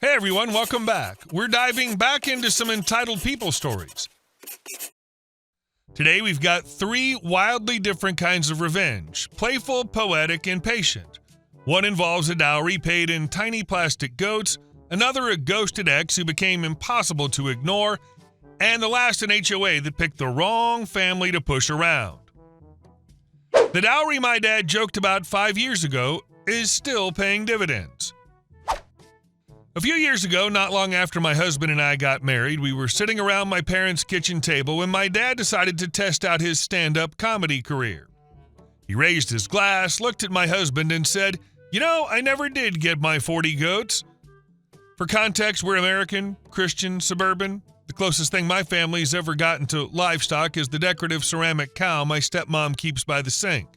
Hey everyone, welcome back. We're diving back into some entitled people stories. Today we've got 3 wildly different kinds of revenge: playful, poetic, and patient. One involves a dowry paid in tiny plastic goats, another a ghosted ex who became impossible to ignore, and the last an HOA that picked the wrong family to push around. The dowry my dad joked about 5 years ago is still paying dividends. A few years ago, not long after my husband and I got married, we were sitting around my parents' kitchen table when my dad decided to test out his stand-up comedy career. He raised his glass, looked at my husband, and said, I never did get my 40 goats." For context, we're American, Christian, suburban. The closest thing my family's ever gotten to livestock is the decorative ceramic cow my stepmom keeps by the sink.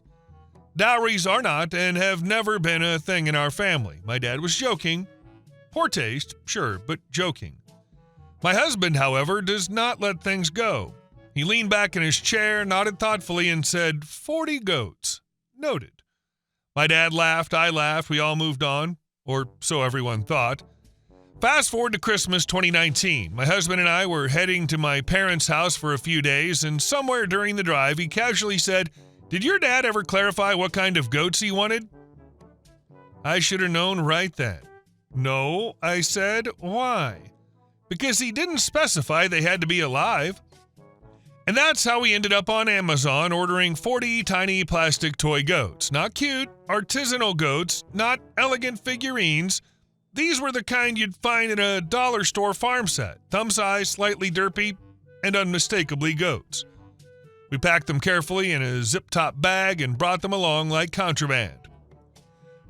Dowries are not and have never been a thing in our family. My dad was joking. Poor taste, sure, but joking. My husband, however, does not let things go. He leaned back in his chair, nodded thoughtfully, and said, 40 goats. Noted. My dad laughed, I laughed, we all moved on, or so everyone thought. Fast forward to Christmas 2019. My husband and I were heading to my parents' house for a few days, and somewhere during the drive, he casually said, "Did your dad ever clarify what kind of goats he wanted?" I should have known right then. "No," I said. "Why?" "Because he didn't specify they had to be alive." And that's how we ended up on Amazon ordering 40 tiny plastic toy goats. Not cute, artisanal goats, not elegant figurines. These were the kind you'd find in a dollar store farm set. Thumb size, slightly derpy, and unmistakably goats. We packed them carefully in a zip-top bag and brought them along like contraband.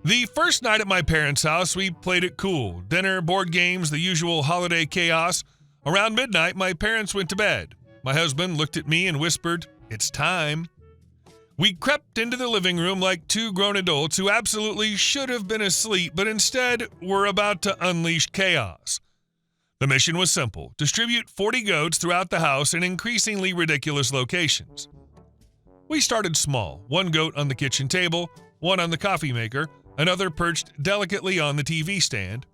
The first night at my parents' house, we played it cool. Dinner, board games, the usual holiday chaos. Around midnight, my parents went to bed. My husband looked at me and whispered, "It's time." We crept into the living room like 2 grown adults who absolutely should have been asleep, but instead were about to unleash chaos. The mission was simple: distribute 40 goats throughout the house in increasingly ridiculous locations. We started small: 1 goat on the kitchen table, 1 on the coffee maker, another perched delicately on the TV stand.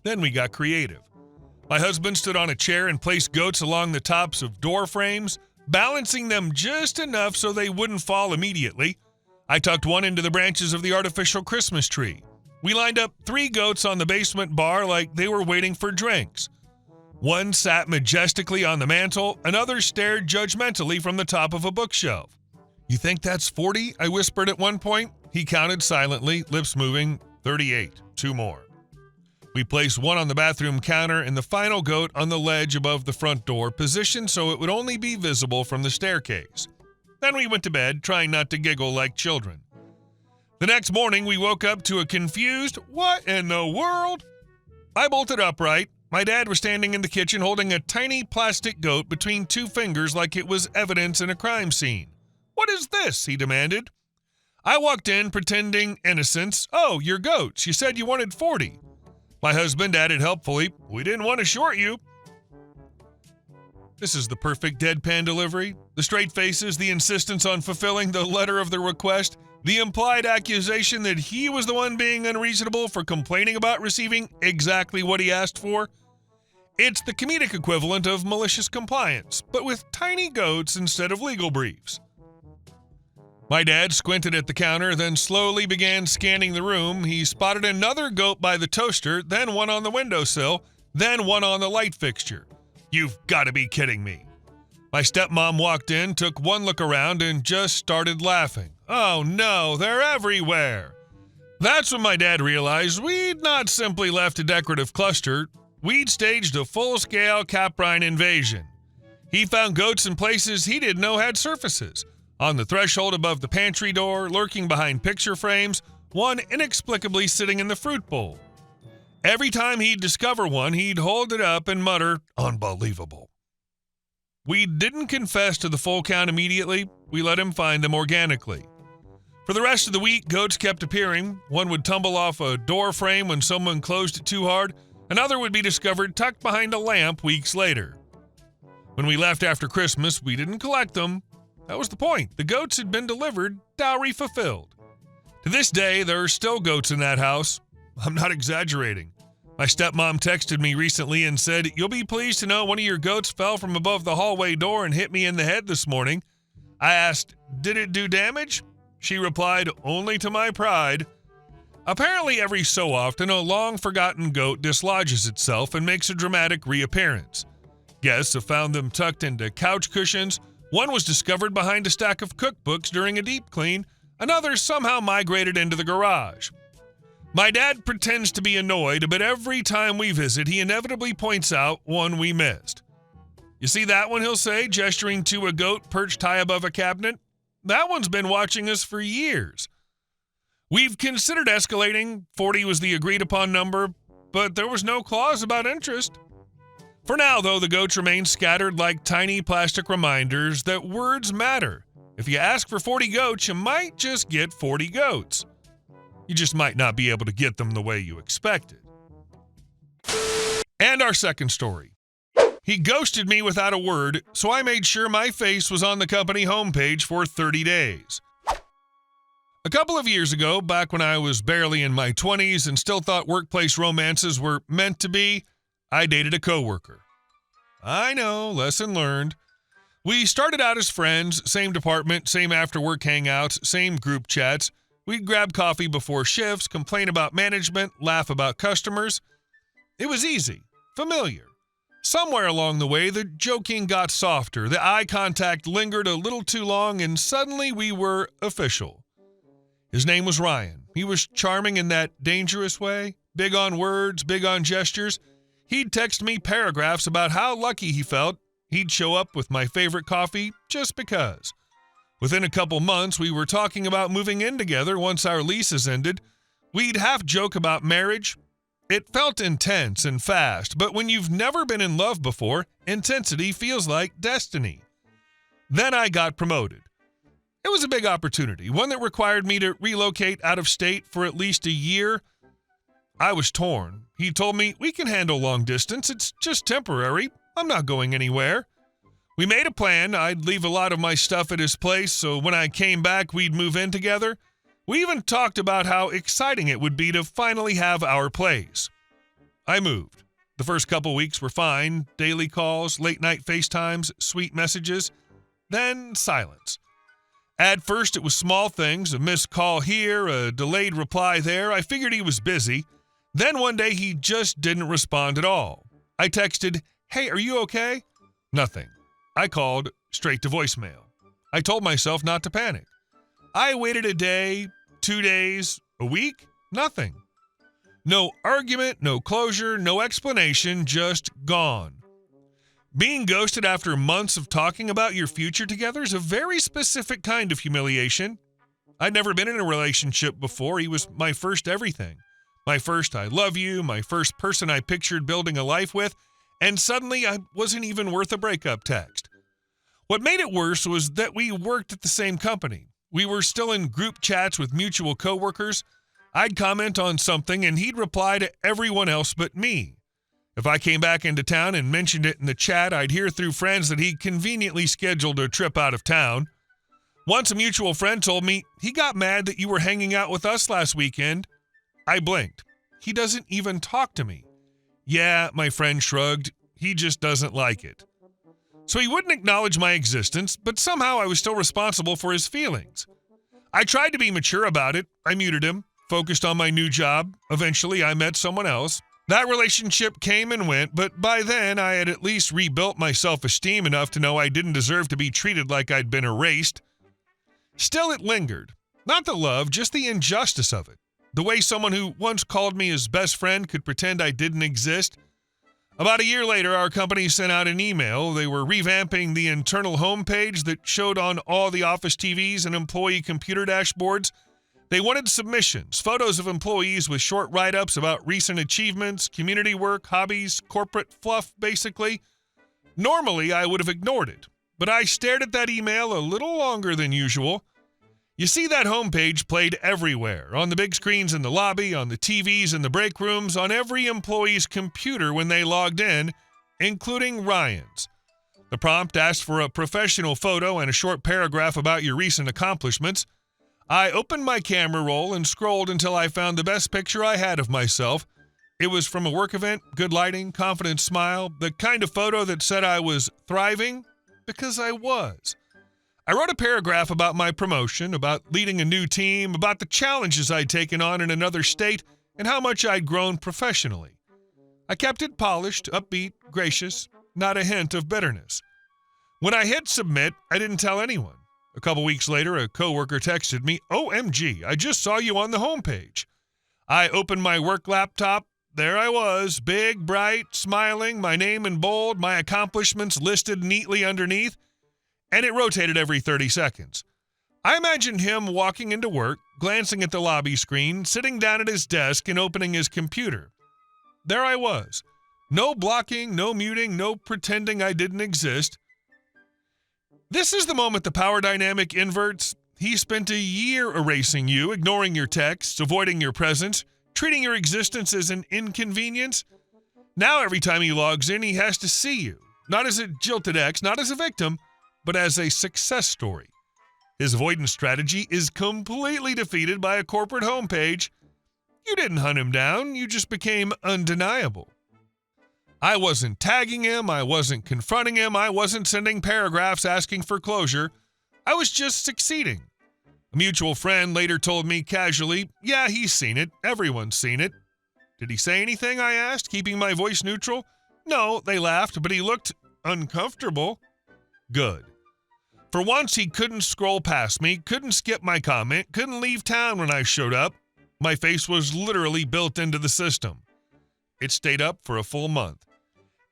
Then we got creative. My husband stood on a chair and placed goats along the tops of door frames, balancing them just enough so they wouldn't fall immediately. I tucked 1 into the branches of the artificial Christmas tree. We lined up 3 goats on the basement bar like they were waiting for drinks. 1 sat majestically on the mantel, another stared judgmentally from the top of a bookshelf. "You think that's 40? I whispered at one point. He counted silently, lips moving. 38. 2 more. We placed 1 on the bathroom counter and the final goat on the ledge above the front door, positioned so it would only be visible from the staircase. Then we went to bed, trying not to giggle like children. The next morning, we woke up to a confused, "What in the world?" I bolted upright. My dad was standing in the kitchen holding a tiny plastic goat between 2 fingers like it was evidence in a crime scene. "What is this?" he demanded. I walked in, pretending innocence. "Oh, your goats. You said you wanted 40. My husband added helpfully, "We didn't want to short you." This is the perfect deadpan delivery. The straight faces, the insistence on fulfilling the letter of the request, the implied accusation that he was the one being unreasonable for complaining about receiving exactly what he asked for. It's the comedic equivalent of malicious compliance, but with tiny goats instead of legal briefs. My dad squinted at the counter, then slowly began scanning the room. He spotted another goat by the toaster, then 1 on the windowsill, then 1 on the light fixture. "You've got to be kidding me." My stepmom walked in, took 1 look around, and just started laughing. "Oh no, they're everywhere." That's when my dad realized we'd not simply left a decorative cluster, we'd staged a full-scale caprine invasion. He found goats in places he didn't know had surfaces. On the threshold above the pantry door, lurking behind picture frames, 1 inexplicably sitting in the fruit bowl. Every time he'd discover 1, he'd hold it up and mutter, "Unbelievable." We didn't confess to the full count immediately. We let him find them organically. For the rest of the week, goats kept appearing. 1 would tumble off a door frame when someone closed it too hard. Another would be discovered tucked behind a lamp weeks later. When we left after Christmas, we didn't collect them. That was the point. The goats had been delivered, dowry fulfilled. To this day, there are still goats in that house. I'm not exaggerating. My stepmom texted me recently and said, "You'll be pleased to know one of your goats fell from above the hallway door and hit me in the head this morning." I asked, "Did it do damage?" She replied, "Only to my pride." Apparently, every so often, a long-forgotten goat dislodges itself and makes a dramatic reappearance. Guests have found them tucked into couch cushions. One was discovered behind a stack of cookbooks during a deep clean. Another somehow migrated into the garage. My dad pretends to be annoyed, but every time we visit, he inevitably points out one we missed. "You see that one," he'll say, gesturing to a goat perched high above a cabinet? "That one's been watching us for years." We've considered escalating. 40 was the agreed-upon number, but there was no clause about interest. For now, though, the goats remain scattered like tiny plastic reminders that words matter. If you ask for 40 goats, you might just get 40 goats. You just might not be able to get them the way you expected. And our second story. He ghosted me without a word, so I made sure my face was on the company homepage for 30 days. A couple of years ago, back when I was barely in my 20s and still thought workplace romances were meant to be, I dated a coworker. I know, lesson learned. We started out as friends, same department, same after-work hangouts, same group chats. We'd grab coffee before shifts, complain about management, laugh about customers. It was easy, familiar. Somewhere along the way, the joking got softer, the eye contact lingered a little too long, and suddenly we were official. His name was Ryan. He was charming in that dangerous way, big on words, big on gestures. He'd text me paragraphs about how lucky he felt. He'd show up with my favorite coffee just because. Within a couple months, we were talking about moving in together once our leases ended. We'd half joke about marriage. It felt intense and fast, but when you've never been in love before, intensity feels like destiny. Then I got promoted. It was a big opportunity, one that required me to relocate out of state for at least a year. I was torn. He told me, "We can handle long distance. It's just temporary. I'm not going anywhere." We made a plan. I'd leave a lot of my stuff at his place, so when I came back, we'd move in together. We even talked about how exciting it would be to finally have our place. I moved. The first couple weeks were fine. Daily calls, late-night FaceTimes, sweet messages. Then silence. At first, it was small things, a missed call here, a delayed reply there. I figured he was busy. Then one day, he just didn't respond at all. I texted, "Hey, are you okay?" Nothing. I called straight to voicemail. I told myself not to panic. I waited a day, 2 days, a week, nothing. No argument, no closure, no explanation, just gone. Being ghosted after months of talking about your future together is a very specific kind of humiliation. I'd never been in a relationship before. He was my first everything. My first I love you, my first person I pictured building a life with, and suddenly I wasn't even worth a breakup text. What made it worse was that we worked at the same company. We were still in group chats with mutual coworkers. I'd comment on something and he'd reply to everyone else but me. If I came back into town and mentioned it in the chat, I'd hear through friends that he conveniently scheduled a trip out of town. Once a mutual friend told me, "He got mad that you were hanging out with us last weekend." I blinked. He doesn't even talk to me. "Yeah," my friend shrugged. "He just doesn't like it." So he wouldn't acknowledge my existence, but somehow I was still responsible for his feelings. I tried to be mature about it. I muted him, focused on my new job. Eventually, I met someone else. That relationship came and went, but by then, I had at least rebuilt my self-esteem enough to know I didn't deserve to be treated like I'd been erased. Still, it lingered. Not the love, just the injustice of it. The way someone who once called me his best friend could pretend I didn't exist. About a year later, our company sent out an email. They were revamping the internal homepage that showed on all the office TVs and employee computer dashboards. They wanted submissions, photos of employees with short write-ups about recent achievements, community work, hobbies, corporate fluff, basically. Normally, I would have ignored it, but I stared at that email a little longer than usual. You see, that homepage played everywhere, on the big screens in the lobby, on the TVs in the break rooms, on every employee's computer when they logged in, including Ryan's. The prompt asked for a professional photo and a short paragraph about your recent accomplishments. I opened my camera roll and scrolled until I found the best picture I had of myself. It was from a work event, good lighting, confident smile, the kind of photo that said I was thriving, because I was. I wrote a paragraph about my promotion, about leading a new team, about the challenges I'd taken on in another state, and how much I'd grown professionally. I kept it polished, upbeat, gracious, not a hint of bitterness. When I hit submit, I didn't tell anyone. A couple weeks later, a coworker texted me, "OMG, I just saw you on the homepage." I opened my work laptop. There I was, big, bright, smiling, my name in bold, my accomplishments listed neatly underneath, and it rotated every 30 seconds. I imagined him walking into work, glancing at the lobby screen, sitting down at his desk, and opening his computer. There I was. No blocking, no muting, no pretending I didn't exist. This is the moment the power dynamic inverts. He spent a year erasing you, ignoring your texts, avoiding your presence, treating your existence as an inconvenience. Now every time he logs in, he has to see you, not as a jilted ex, not as a victim, but as a success story. His avoidance strategy is completely defeated by a corporate homepage. You didn't hunt him down, you just became undeniable. I wasn't tagging him, I wasn't confronting him, I wasn't sending paragraphs asking for closure. I was just succeeding. A mutual friend later told me casually, "Yeah, he's seen it. Everyone's seen it." "Did he say anything?" I asked, keeping my voice neutral. "No," they laughed, "but he looked uncomfortable." Good. For once, he couldn't scroll past me, couldn't skip my comment, couldn't leave town when I showed up. My face was literally built into the system. It stayed up for a full month.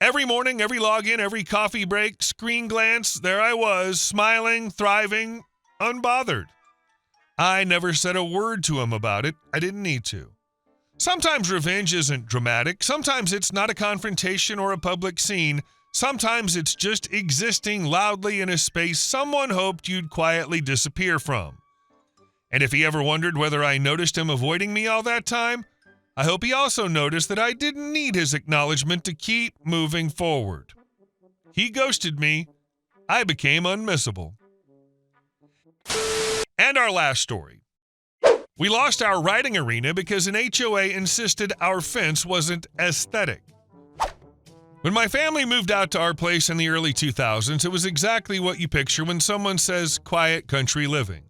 Every morning, every login, every coffee break, screen glance, there I was, smiling, thriving, unbothered. I never said a word to him about it. I didn't need to. Sometimes revenge isn't dramatic. Sometimes it's not a confrontation or a public scene. Sometimes it's just existing loudly in a space someone hoped you'd quietly disappear from. And if he ever wondered whether I noticed him avoiding me all that time, I hope he also noticed that I didn't need his acknowledgement to keep moving forward. He ghosted me. I became unmissable. And our last story. We lost our riding arena because an HOA insisted our fence wasn't aesthetic. When my family moved out to our place in the early 2000s, it was exactly what you picture when someone says quiet country living.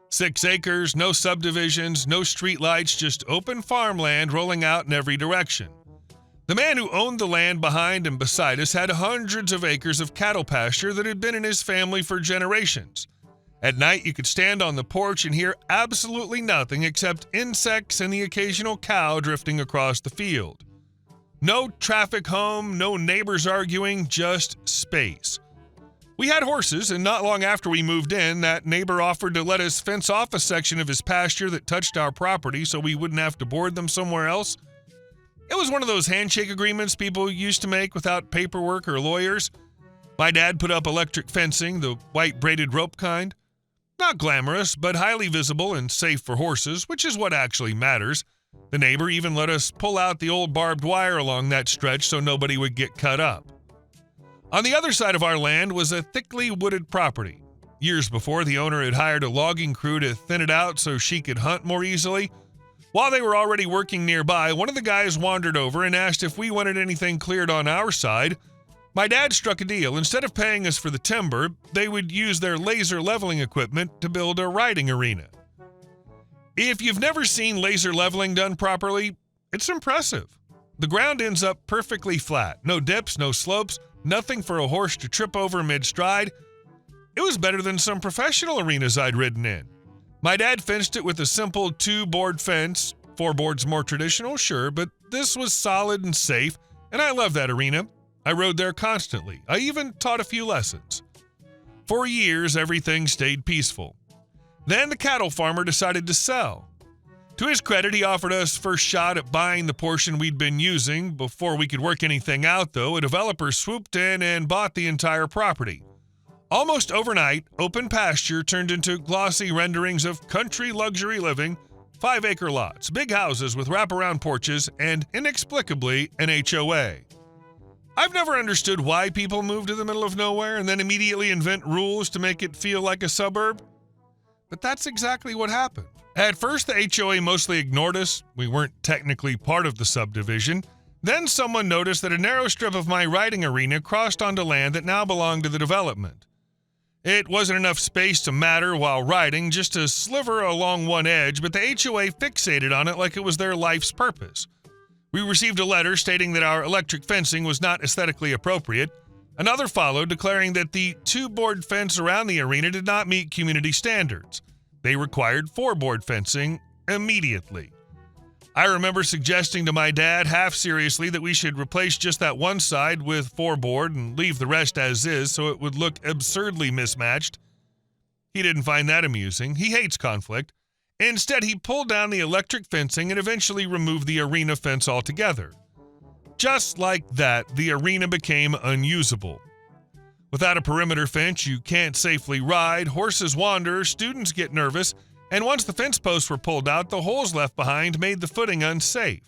6 acres, no subdivisions, no streetlights, just open farmland rolling out in every direction. The man who owned the land behind and beside us had hundreds of acres of cattle pasture that had been in his family for generations. At night, you could stand on the porch and hear absolutely nothing except insects and the occasional cow drifting across the field. No traffic home, no neighbors arguing, just space. We had horses, and not long after we moved in, that neighbor offered to let us fence off a section of his pasture that touched our property so we wouldn't have to board them somewhere else. It was one of those handshake agreements people used to make without paperwork or lawyers. My dad put up electric fencing, the white braided rope kind. Not glamorous, but highly visible and safe for horses, which is what actually matters. The neighbor even let us pull out the old barbed wire along that stretch so nobody would get cut up. On the other side of our land was a thickly wooded property. Years before, the owner had hired a logging crew to thin it out so she could hunt more easily. While they were already working nearby, one of the guys wandered over and asked if we wanted anything cleared on our side. My dad struck a deal. Instead of paying us for the timber, they would use their laser leveling equipment to build a riding arena. If you've never seen laser leveling done properly, it's impressive. The ground ends up perfectly flat. No dips, no slopes, nothing for a horse to trip over mid-stride. It was better than some professional arenas I'd ridden in. My dad fenced it with a simple 2-board fence. 4 boards more traditional, sure, but this was solid and safe, and I love that arena. I rode there constantly. I even taught a few lessons. For years, everything stayed peaceful. Then the cattle farmer decided to sell. To his credit, he offered us first shot at buying the portion we'd been using. Before we could work anything out, though, a developer swooped in and bought the entire property. Almost overnight, open pasture turned into glossy renderings of country luxury living, 5-acre lots, big houses with wraparound porches, and inexplicably an HOA. I've never understood why people move to the middle of nowhere and then immediately invent rules to make it feel like a suburb. But that's exactly what happened. At first, the HOA mostly ignored us. We weren't technically part of the subdivision. Then someone noticed that a narrow strip of my riding arena crossed onto land that now belonged to the development. It wasn't enough space to matter while riding, just a sliver along one edge, but the HOA fixated on it like it was their life's purpose. We received a letter stating that our electric fencing was not aesthetically appropriate. Another followed declaring that the 2-board fence around the arena did not meet community standards. They required 4-board fencing immediately. I remember suggesting to my dad half seriously that we should replace just that one side with 4-board and leave the rest as is so it would look absurdly mismatched. He didn't find that amusing. He hates conflict. Instead, he pulled down the electric fencing and eventually removed the arena fence altogether. Just like that, the arena became unusable. Without a perimeter fence, you can't safely ride, horses wander, students get nervous, and once the fence posts were pulled out, the holes left behind made the footing unsafe.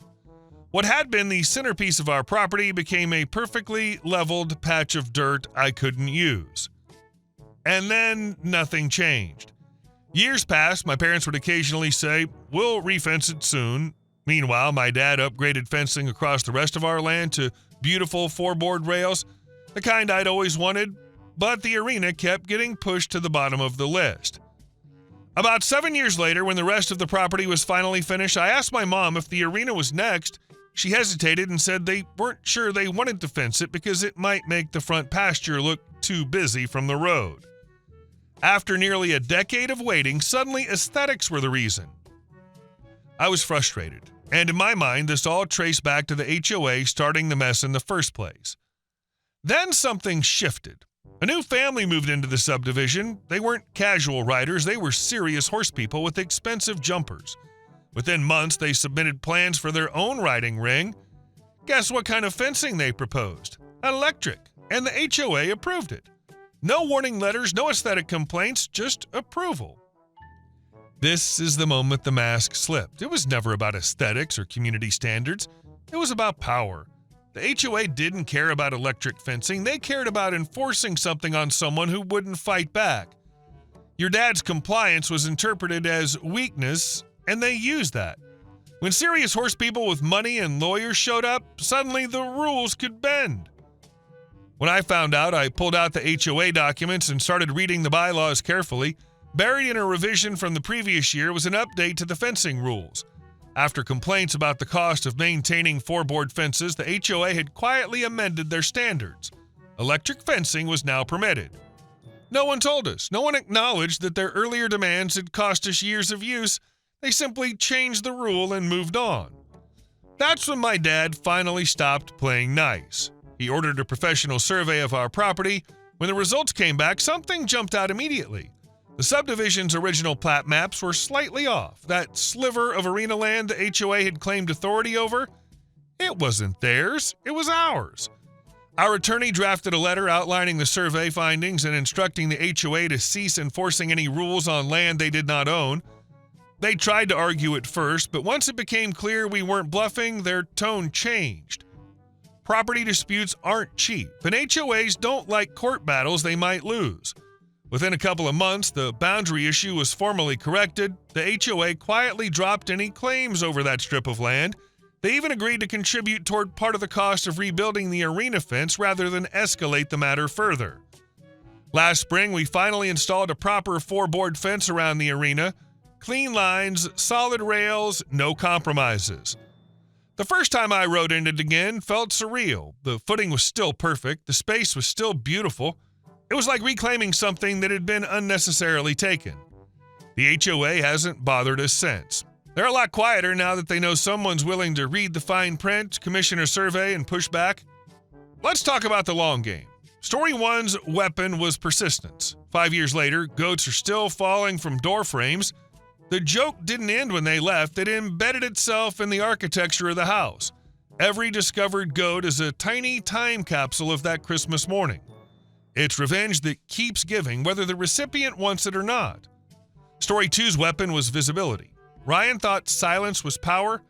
What had been the centerpiece of our property became a perfectly leveled patch of dirt I couldn't use. And then nothing changed. Years passed, my parents would occasionally say, "We'll refence it soon." Meanwhile, my dad upgraded fencing across the rest of our land to beautiful 4-board rails, the kind I'd always wanted, but the arena kept getting pushed to the bottom of the list. About 7 years later, when the rest of the property was finally finished, I asked my mom if the arena was next. She hesitated and said they weren't sure they wanted to fence it because it might make the front pasture look too busy from the road. After nearly a decade of waiting, suddenly aesthetics were the reason. I was frustrated, and in my mind, this all traced back to the HOA starting the mess in the first place. Then something shifted. A new family moved into the subdivision. They weren't casual riders, they were serious horse people with expensive jumpers. Within months, they submitted plans for their own riding ring. Guess what kind of fencing they proposed? Electric, and the HOA approved it. No warning letters, no aesthetic complaints, just approval. This is the moment the mask slipped. It was never about aesthetics or community standards. It was about power. The HOA didn't care about electric fencing. They cared about enforcing something on someone who wouldn't fight back. Your dad's compliance was interpreted as weakness, and they used that. When serious horse people with money and lawyers showed up, suddenly the rules could bend. When I found out, I pulled out the HOA documents and started reading the bylaws carefully. Buried in a revision from the previous year was an update to the fencing rules. After complaints about the cost of maintaining 4-board fences, the HOA had quietly amended their standards. Electric fencing was now permitted. No one told us. No one acknowledged that their earlier demands had cost us years of use. They simply changed the rule and moved on. That's when my dad finally stopped playing nice. He ordered a professional survey of our property. When the results came back, something jumped out immediately. The subdivision's original plat maps were slightly off. That sliver of arena land the HOA had claimed authority over, it wasn't theirs, it was ours. Our attorney drafted a letter outlining the survey findings and instructing the HOA to cease enforcing any rules on land they did not own. They tried to argue at first, but once it became clear we weren't bluffing, their tone changed. Property disputes aren't cheap, and HOAs don't like court battles they might lose. Within a couple of months, the boundary issue was formally corrected. The HOA quietly dropped any claims over that strip of land. They even agreed to contribute toward part of the cost of rebuilding the arena fence rather than escalate the matter further. Last spring, we finally installed a proper 4-board fence around the arena. Clean lines, solid rails, no compromises. The first time I rode in it again felt surreal. The footing was still perfect. The space was still beautiful. It was like reclaiming something that had been unnecessarily taken. The HOA hasn't bothered us since. They're a lot quieter now that they know someone's willing to read the fine print, commission a survey, and push back. Let's talk about the long game. Story 1's weapon was persistence. 5 years later, goats are still falling from door frames. The joke didn't end when they left. It embedded itself in the architecture of the house. Every discovered goat is a tiny time capsule of that Christmas morning. It's revenge that keeps giving, whether the recipient wants it or not. Story 2's weapon was visibility. Ryan thought silence was power.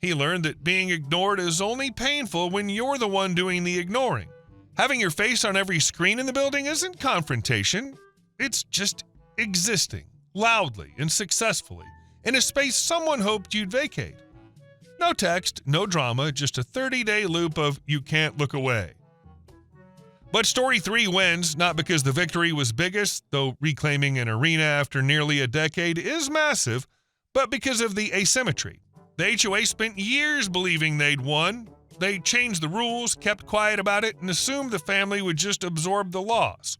He learned that being ignored is only painful when you're the one doing the ignoring. Having your face on every screen in the building isn't confrontation. It's just existing, loudly and successfully, in a space someone hoped you'd vacate. No text, no drama, just a 30-day loop of you can't look away. But Story 3 wins, not because the victory was biggest, though reclaiming an arena after nearly a decade is massive, but because of the asymmetry. The HOA spent years believing they'd won. They changed the rules, kept quiet about it, and assumed the family would just absorb the loss.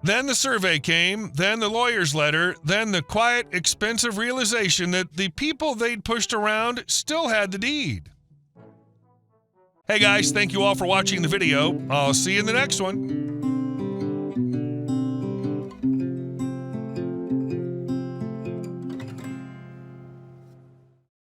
Then the survey came, then the lawyer's letter, then the quiet, expensive realization that the people they'd pushed around still had the deed. Hey guys, thank you all for watching the video. I'll see you in the next one.